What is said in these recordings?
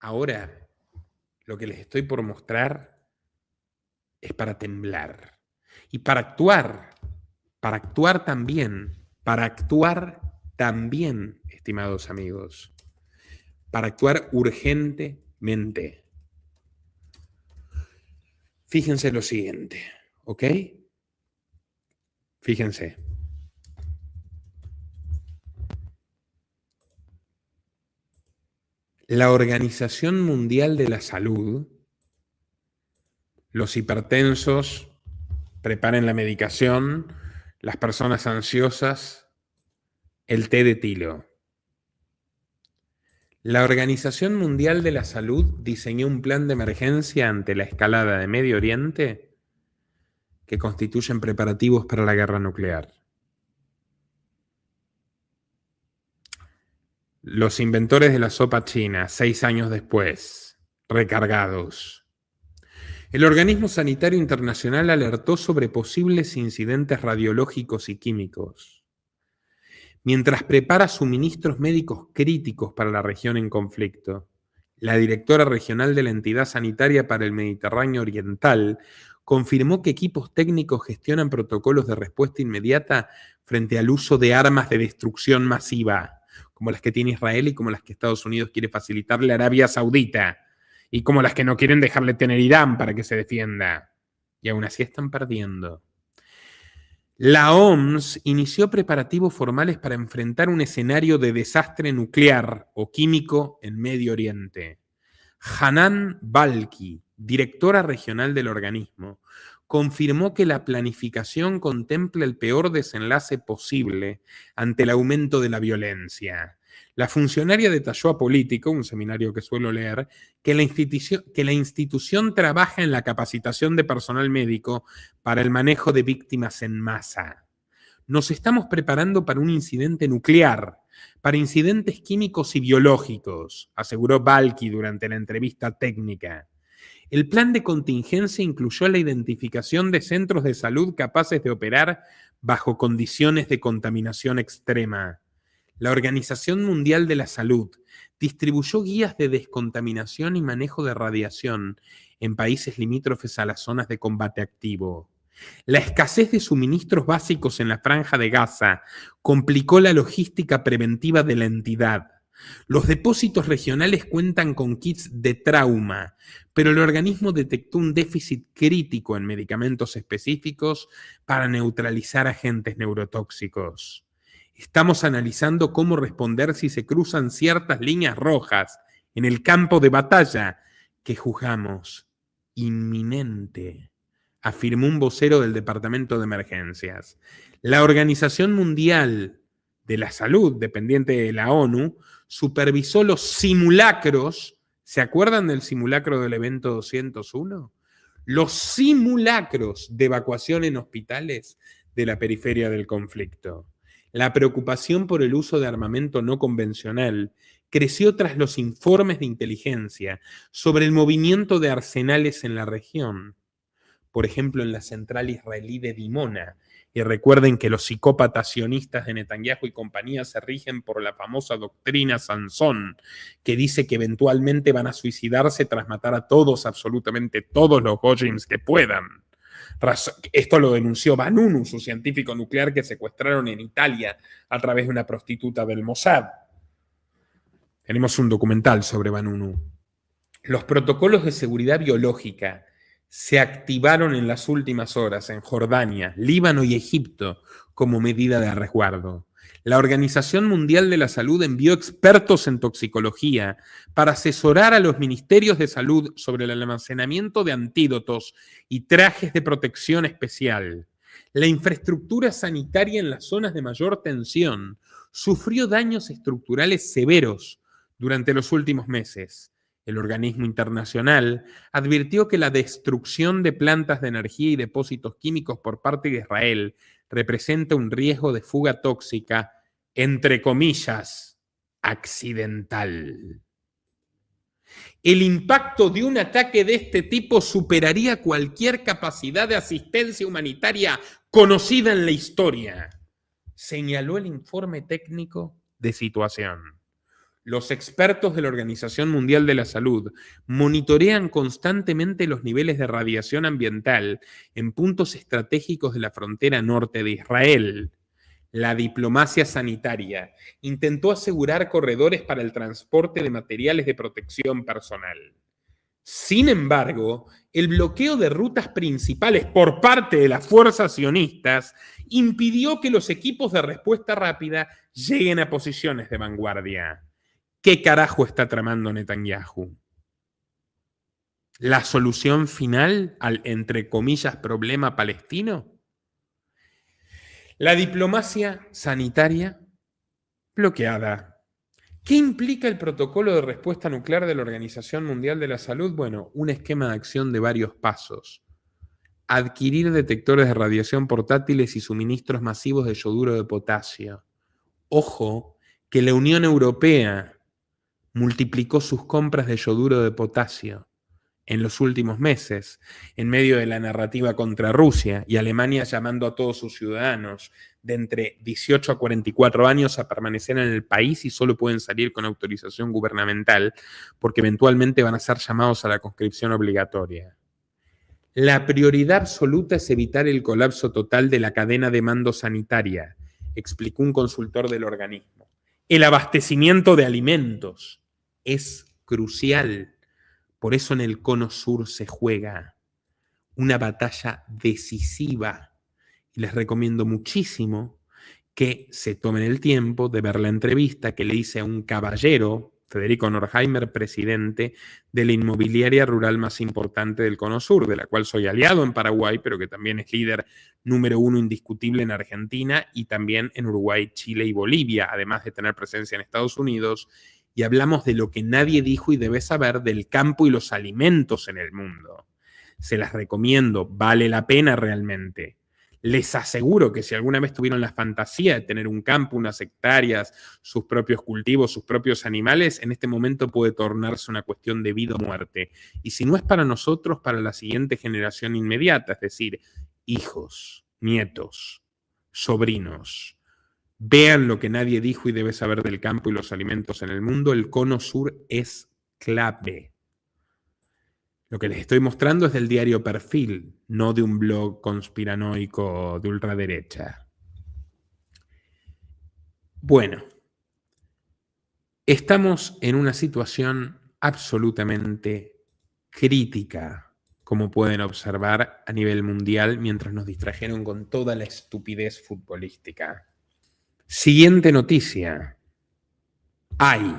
Ahora, lo que les estoy por mostrar es para temblar. Y para actuar también, estimados amigos, para actuar urgentemente. Fíjense lo siguiente, ¿ok? Fíjense. La Organización Mundial de la Salud, los hipertensos, preparen la medicación, las personas ansiosas, el té de tilo. La Organización Mundial de la Salud diseñó un plan de emergencia ante la escalada de Medio Oriente que constituyen preparativos para la guerra nuclear. Los inventores de la sopa china, 6 años después, recargados. El Organismo Sanitario Internacional alertó sobre posibles incidentes radiológicos y químicos, mientras prepara suministros médicos críticos para la región en conflicto. La directora regional de la entidad sanitaria para el Mediterráneo Oriental confirmó que equipos técnicos gestionan protocolos de respuesta inmediata frente al uso de armas de destrucción masiva, como las que tiene Israel y como las que Estados Unidos quiere facilitarle a Arabia Saudita, y como las que no quieren dejarle tener Irán para que se defienda. Y aún así están perdiendo. La OMS inició preparativos formales para enfrentar un escenario de desastre nuclear o químico en Medio Oriente. Hanan Balki, directora regional del organismo, confirmó que la planificación contempla el peor desenlace posible ante el aumento de la violencia. La funcionaria detalló a Político, un seminario que suelo leer, que la institución trabaja en la capacitación de personal médico para el manejo de víctimas en masa. Nos estamos preparando para un incidente nuclear, para incidentes químicos y biológicos, aseguró Balki durante la entrevista técnica. El plan de contingencia incluyó la identificación de centros de salud capaces de operar bajo condiciones de contaminación extrema. La Organización Mundial de la Salud distribuyó guías de descontaminación y manejo de radiación en países limítrofes a las zonas de combate activo. La escasez de suministros básicos en la Franja de Gaza complicó la logística preventiva de la entidad. Los depósitos regionales cuentan con kits de trauma, pero el organismo detectó un déficit crítico en medicamentos específicos para neutralizar agentes neurotóxicos. Estamos analizando cómo responder si se cruzan ciertas líneas rojas en el campo de batalla que juzgamos inminente, afirmó un vocero del Departamento de Emergencias. La Organización Mundial de la Salud, dependiente de la ONU, supervisó los simulacros. ¿Se acuerdan del simulacro del evento 201? Los simulacros de evacuación en hospitales de la periferia del conflicto. La preocupación por el uso de armamento no convencional creció tras los informes de inteligencia sobre el movimiento de arsenales en la región. Por ejemplo, en la central israelí de Dimona. Y recuerden que los psicópatas sionistas de Netanyahu y compañía se rigen por la famosa doctrina Sansón, que dice que eventualmente van a suicidarse tras matar a todos, absolutamente todos los goyims que puedan. Esto lo denunció Vanunu, su científico nuclear que secuestraron en Italia a través de una prostituta del Mossad. Tenemos un documental sobre Vanunu. Los protocolos de seguridad biológica se activaron en las últimas horas en Jordania, Líbano y Egipto como medida de resguardo. La Organización Mundial de la Salud envió expertos en toxicología para asesorar a los ministerios de salud sobre el almacenamiento de antídotos y trajes de protección especial. La infraestructura sanitaria en las zonas de mayor tensión sufrió daños estructurales severos durante los últimos meses. El organismo internacional advirtió que la destrucción de plantas de energía y depósitos químicos por parte de Israel representa un riesgo de fuga tóxica, entre comillas, accidental. El impacto de un ataque de este tipo superaría cualquier capacidad de asistencia humanitaria conocida en la historia, señaló el informe técnico de situación. Los expertos de la Organización Mundial de la Salud monitorean constantemente los niveles de radiación ambiental en puntos estratégicos de la frontera norte de Israel. La diplomacia sanitaria intentó asegurar corredores para el transporte de materiales de protección personal. Sin embargo, el bloqueo de rutas principales por parte de las fuerzas sionistas impidió que los equipos de respuesta rápida lleguen a posiciones de vanguardia. ¿Qué carajo está tramando Netanyahu? ¿La solución final al, entre comillas, problema palestino? La diplomacia sanitaria bloqueada. ¿Qué implica el protocolo de respuesta nuclear de la Organización Mundial de la Salud? Bueno, un esquema de acción de varios pasos. Adquirir detectores de radiación portátiles y suministros masivos de yoduro de potasio. Ojo, que la Unión Europea multiplicó sus compras de yoduro de potasio en los últimos meses, en medio de la narrativa contra Rusia, y Alemania llamando a todos sus ciudadanos de entre 18 a 44 años a permanecer en el país y solo pueden salir con autorización gubernamental porque eventualmente van a ser llamados a la conscripción obligatoria. La prioridad absoluta es evitar el colapso total de la cadena de mando sanitaria, explicó un consultor del organismo. El abastecimiento de alimentos es crucial. Por eso en el Cono Sur se juega una batalla decisiva. Y les recomiendo muchísimo que se tomen el tiempo de ver la entrevista que le hice a un caballero, Federico Norheimer, presidente de la inmobiliaria rural más importante del Cono Sur, de la cual soy aliado en Paraguay, pero que también es líder número 1 indiscutible en Argentina y también en Uruguay, Chile y Bolivia, además de tener presencia en Estados Unidos. Y hablamos de lo que nadie dijo y debe saber del campo y los alimentos en el mundo. Se las recomiendo, vale la pena realmente. Les aseguro que si alguna vez tuvieron la fantasía de tener un campo, unas hectáreas, sus propios cultivos, sus propios animales, en este momento puede tornarse una cuestión de vida o muerte. Y si no es para nosotros, para la siguiente generación inmediata, es decir, hijos, nietos, sobrinos. Vean lo que nadie dijo y debe saber del campo y los alimentos en el mundo. El Cono Sur es clave. Lo que les estoy mostrando es del diario Perfil, no de un blog conspiranoico de ultraderecha. Bueno, estamos en una situación absolutamente crítica, como pueden observar a nivel mundial, mientras nos distrajeron con toda la estupidez futbolística. Siguiente noticia. Hay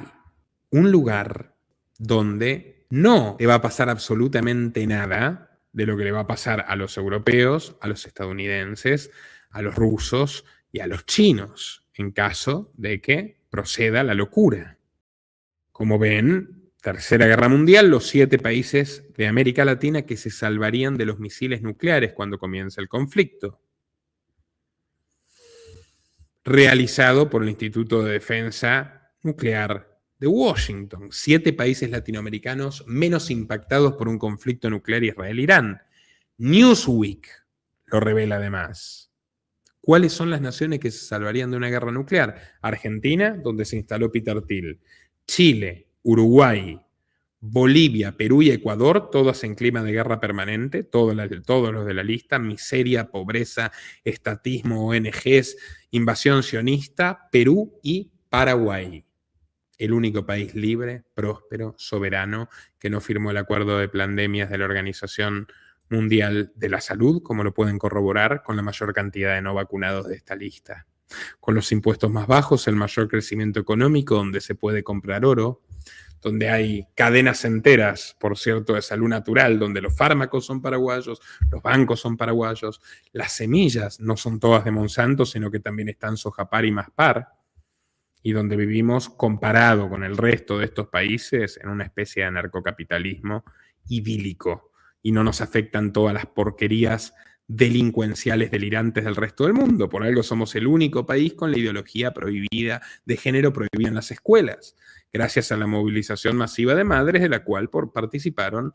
un lugar donde no le va a pasar absolutamente nada de lo que le va a pasar a los europeos, a los estadounidenses, a los rusos y a los chinos, en caso de que proceda la locura. Como ven, Tercera Guerra Mundial, los 7 países de América Latina que se salvarían de los misiles nucleares cuando comience el conflicto. Realizado por el Instituto de Defensa Nuclear de Washington. 7 países latinoamericanos menos impactados por un conflicto nuclear Israel-Irán. Newsweek lo revela además. ¿Cuáles son las naciones que se salvarían de una guerra nuclear? Argentina, donde se instaló Peter Thiel. Chile, Uruguay, Bolivia, Perú y Ecuador, todas en clima de guerra permanente, todos los de la lista, miseria, pobreza, estatismo, ONGs, invasión sionista, Perú y Paraguay. El único país libre, próspero, soberano, que no firmó el acuerdo de pandemias de la Organización Mundial de la Salud, como lo pueden corroborar con la mayor cantidad de no vacunados de esta lista. Con los impuestos más bajos, el mayor crecimiento económico, donde se puede comprar oro, donde hay cadenas enteras, por cierto, de salud natural, donde los fármacos son paraguayos, los bancos son paraguayos, las semillas no son todas de Monsanto, sino que también están Sojapar y Maspar, y donde vivimos, comparado con el resto de estos países, en una especie de narcocapitalismo idílico, y no nos afectan todas las porquerías delincuenciales delirantes del resto del mundo. Por algo somos el único país con la ideología prohibida de género prohibida en las escuelas, gracias a la movilización masiva de madres, de la cual participaron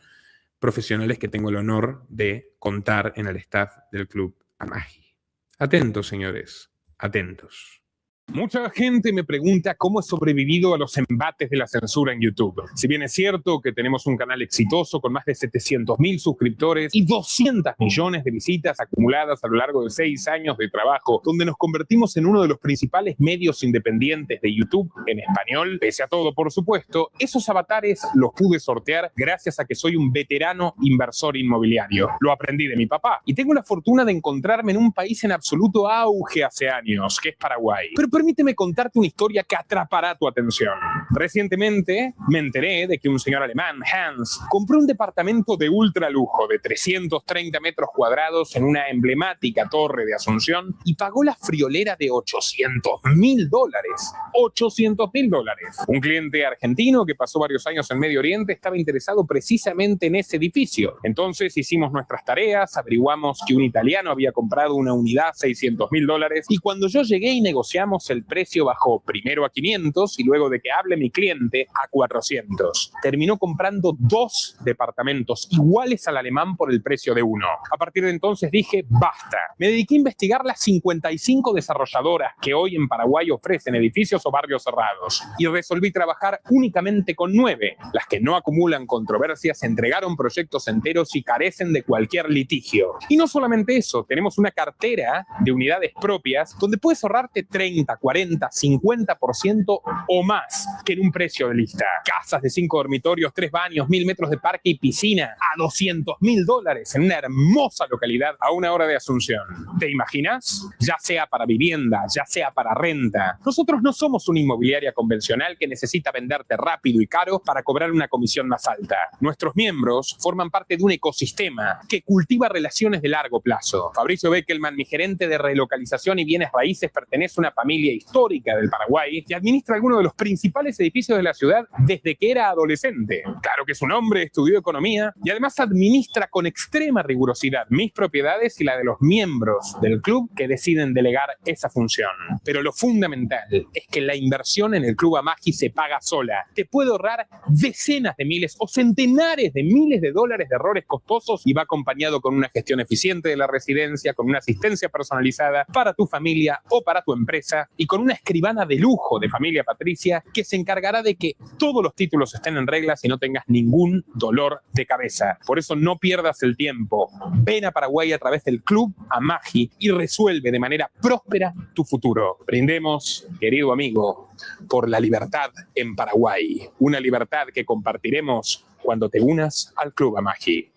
profesionales que tengo el honor de contar en el staff del Club Amagi. Atentos, señores, atentos. Mucha gente me pregunta cómo he sobrevivido a los embates de la censura en YouTube. Si bien es cierto que tenemos un canal exitoso con más de 700.000 suscriptores y 200 millones de visitas acumuladas a lo largo de 6 años de trabajo, donde nos convertimos en uno de los principales medios independientes de YouTube en español, pese a todo, por supuesto, esos avatares los pude sortear gracias a que soy un veterano inversor inmobiliario. Lo aprendí de mi papá y tengo la fortuna de encontrarme en un país en absoluto auge hace años, que es Paraguay. Pero permíteme contarte una historia que atrapará tu atención. Recientemente me enteré de que un señor alemán, Hans, compró un departamento de ultralujo de 330 metros cuadrados en una emblemática torre de Asunción y pagó la friolera de $800.000. $800.000. Un cliente argentino que pasó varios años en Medio Oriente estaba interesado precisamente en ese edificio. Entonces hicimos nuestras tareas, averiguamos que un italiano había comprado una unidad a $600.000 y cuando yo llegué y negociamos el precio bajó primero a 500 y luego de que hable mi cliente a 400. Terminó comprando 2 departamentos iguales al alemán por el precio de uno. A partir de entonces dije, basta. Me dediqué a investigar las 55 desarrolladoras que hoy en Paraguay ofrecen edificios o barrios cerrados y resolví trabajar únicamente con 9. Las que no acumulan controversias entregaron proyectos enteros y carecen de cualquier litigio. Y no solamente eso, tenemos una cartera de unidades propias donde puedes ahorrarte 30, 40, 50% o más que en un precio de lista. Casas de 5 dormitorios, 3 baños, 1.000 metros de parque y piscina a $200.000 en una hermosa localidad a 1 hora de Asunción. ¿Te imaginas? Ya sea para vivienda, ya sea para renta. Nosotros no somos una inmobiliaria convencional que necesita venderte rápido y caro para cobrar una comisión más alta. Nuestros miembros forman parte de un ecosistema que cultiva relaciones de largo plazo. Fabricio Beckelman, mi gerente de relocalización y bienes raíces, pertenece a una familia histórica del Paraguay y administra algunos de los principales edificios de la ciudad desde que era adolescente. Claro que es un hombre, estudió economía y además administra con extrema rigurosidad mis propiedades y la de los miembros del club que deciden delegar esa función. Pero lo fundamental es que la inversión en el Club Amagi se paga sola. Te puede ahorrar decenas de miles o centenares de miles de dólares de errores costosos y va acompañado con una gestión eficiente de la residencia, con una asistencia personalizada para tu familia o para tu empresa y con una escribana de lujo de familia Patricia que se encargará de que todos los títulos estén en reglas y no tengas ningún dolor de cabeza. Por eso no pierdas el tiempo. Ven a Paraguay a través del Club Amagi y resuelve de manera próspera tu futuro. Brindemos, querido amigo, por la libertad en Paraguay. Una libertad que compartiremos cuando te unas al Club Amagi.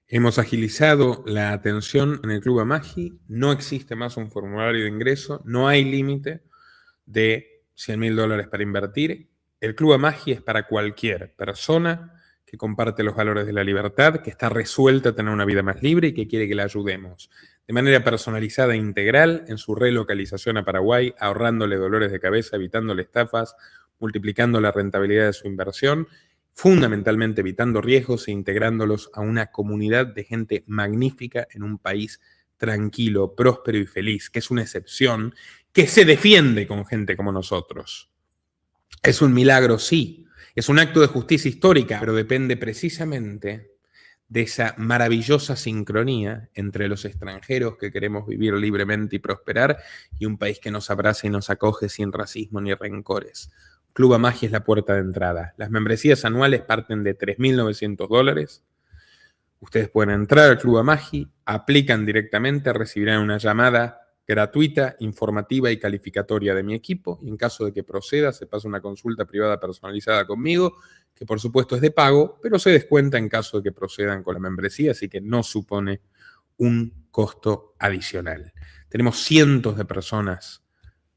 Hemos agilizado la atención en el Club Amagi. No existe más un formulario de ingreso. No hay límite de $100.000 para invertir. El Club Amagi es para cualquier persona que comparte los valores de la libertad, que está resuelta a tener una vida más libre y que quiere que la ayudemos de manera personalizada e integral en su relocalización a Paraguay, ahorrándole dolores de cabeza, evitándole estafas, multiplicando la rentabilidad de su inversión, fundamentalmente evitando riesgos e integrándolos a una comunidad de gente magnífica en un país tranquilo, próspero y feliz, que es una excepción, que se defiende con gente como nosotros. Es un milagro, sí, es un acto de justicia histórica, pero depende precisamente de esa maravillosa sincronía entre los extranjeros que queremos vivir libremente y prosperar y un país que nos abraza y nos acoge sin racismo ni rencores. Club Amagi es la puerta de entrada. Las membresías anuales parten de $3.900. Ustedes pueden entrar al Club Amagi, aplican directamente, recibirán una llamada gratuita, informativa y calificatoria de mi equipo y en caso de que proceda se pasa una consulta privada personalizada conmigo, que por supuesto es de pago, pero se descuenta en caso de que procedan con la membresía, así que no supone un costo adicional. Tenemos cientos de personas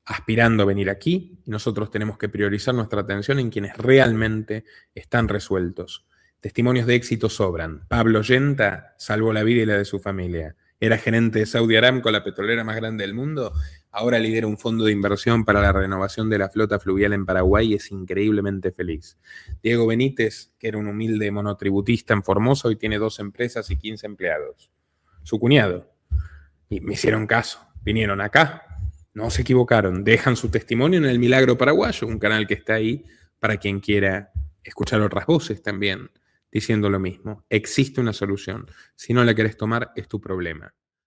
aspirando a venir aquí y nosotros tenemos que priorizar nuestra atención en quienes realmente están resueltos. Testimonios de éxito sobran. Pablo Yenta salvó la vida y la de su familia. Era gerente de Saudi Aramco, la petrolera más grande del mundo. Ahora lidera un fondo de inversión para la renovación de la flota fluvial en Paraguay y es increíblemente feliz. Diego Benítez, que era un humilde monotributista en Formosa, hoy tiene 2 empresas y 15 empleados. Su cuñado. Y me hicieron caso. Vinieron acá. No se equivocaron. Dejan su testimonio en El Milagro Paraguayo, un canal que está ahí para quien quiera escuchar otras voces también diciendo lo mismo. Existe una solución. Si no la querés tomar, es tu problema.